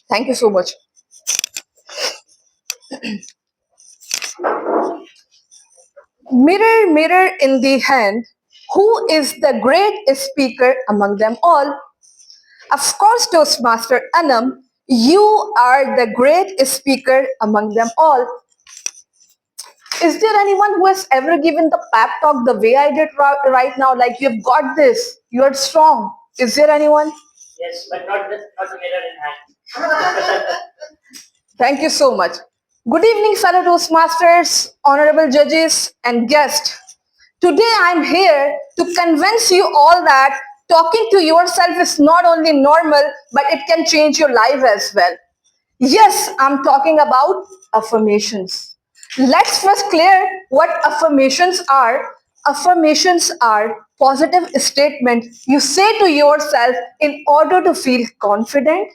Thank you so much. Mirror, mirror in the hand, who is the great speaker among them all? Of course, Toastmaster Anam, you are the great speaker among them all. Is there anyone who has ever given the pep talk the way I did right now? Like, you've got this, you're strong. Is there anyone? Yes, but not the mirror in hand. Thank you so much. Good evening, fellow Toastmasters, honorable judges, and guests. Today I'm here to convince you all that talking to yourself is not only normal, but it can change your life as well. Yes, I'm talking about affirmations. Let's first clear what affirmations are. Affirmations are positive statements you say to yourself in order to feel confident,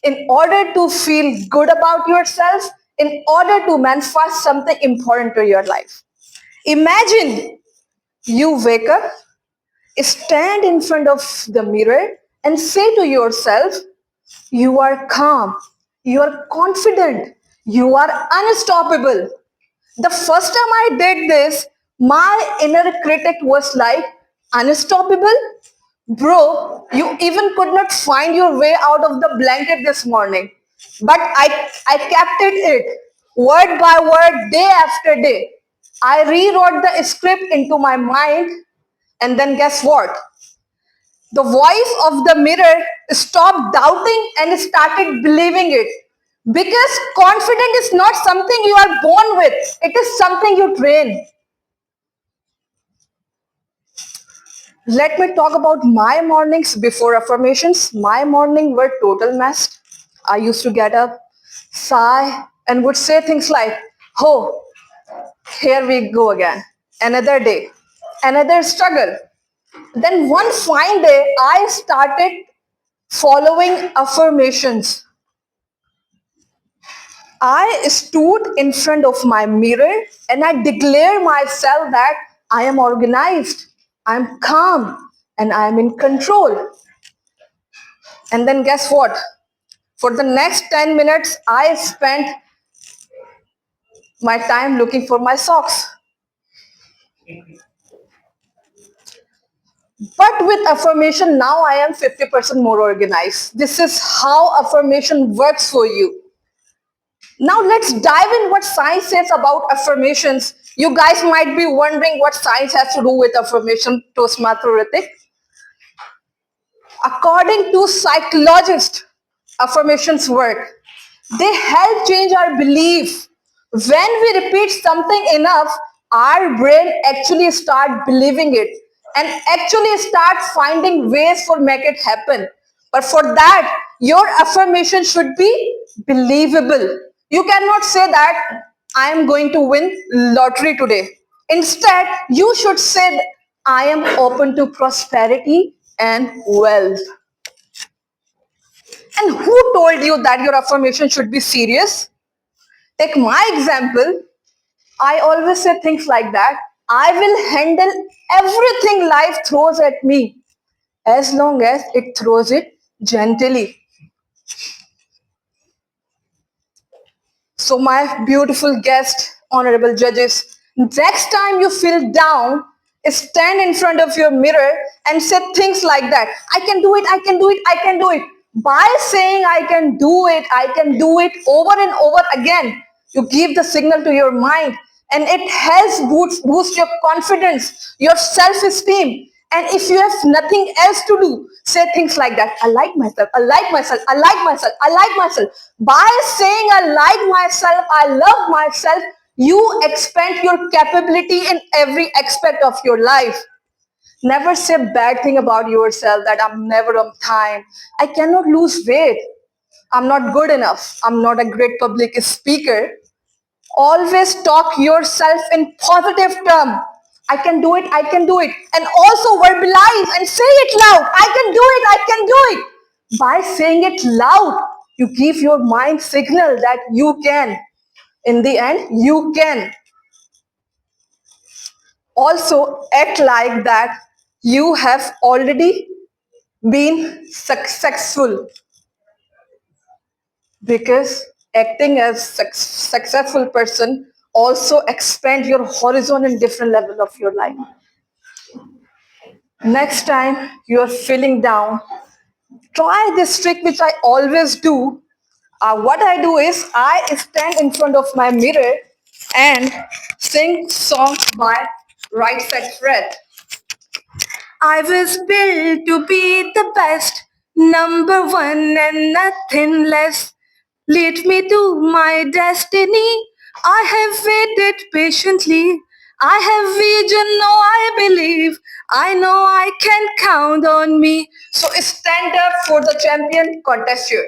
in order to feel good about yourself, in order to manifest something important to your life. Imagine you wake up, stand in front of the mirror, and say to yourself, you are calm, you are confident, you are unstoppable. The first time I did this, my inner critic was like, unstoppable? Bro, you even could not find your way out of the blanket this morning. But I kept it word by word, day after day. I rewrote the script into my mind, and then guess what? The voice of the mirror stopped doubting and started believing it. Because confidence is not something you are born with, it is something you train. Let me talk about my mornings before affirmations. My morning were total mess. I used to get up, sigh, and would say things like, oh, here we go again. Another day, another struggle. Then one fine day, I started following affirmations. I stood in front of my mirror and I declare myself that I am organized, I'm calm, and I am in control. And then guess what? For the next 10 minutes, I spent my time looking for my socks. But with affirmation, now I am 50% more organized. This is how affirmation works for you. Now let's dive in what science says about affirmations. You guys might be wondering what science has to do with affirmation, Toastmaster Ritik. According to psychologists, affirmations work. They help change our belief. When we repeat something enough, our brain actually start believing it and actually start finding ways for make it happen. But for that, your affirmation should be believable. You cannot say that I am going to win lottery today. Instead, you should say I am open to prosperity and wealth. And who told you that your affirmation should be serious? Take my example. I always say things like that. I will handle everything life throws at me as long as it throws it gently. So, my beautiful guest, honorable judges, next time you feel down, stand in front of your mirror and say things like that. I can do it, I can do it, I can do it. By saying I can do it over and over again, you give the signal to your mind and it helps boost your confidence, your self-esteem. And if you have nothing else to do, say things like that. I like myself, I like myself, I like myself, I like myself. By saying I like myself, I love myself, you expand your capability in every aspect of your life. Never say bad thing about yourself that I'm never on time. I cannot lose weight. I'm not good enough. I'm not a great public speaker. Always talk yourself in positive term. I can do it, I can do it. And also verbalize and say it loud. I can do it, I can do it. By saying it loud, you give your mind signal that you can. In the end, you can. Also act like that you have already been successful, because acting as successful person also expand your horizon in different level of your life. Next time you are feeling down, try this trick which I always do. What I do is I stand in front of my mirror and sing song by Right Set Fred. I was built to be the best, number one and nothing less. Lead me to my destiny. I have waited patiently. I have vision, no, I believe. I know I can count on me. So stand up for the champion contest here.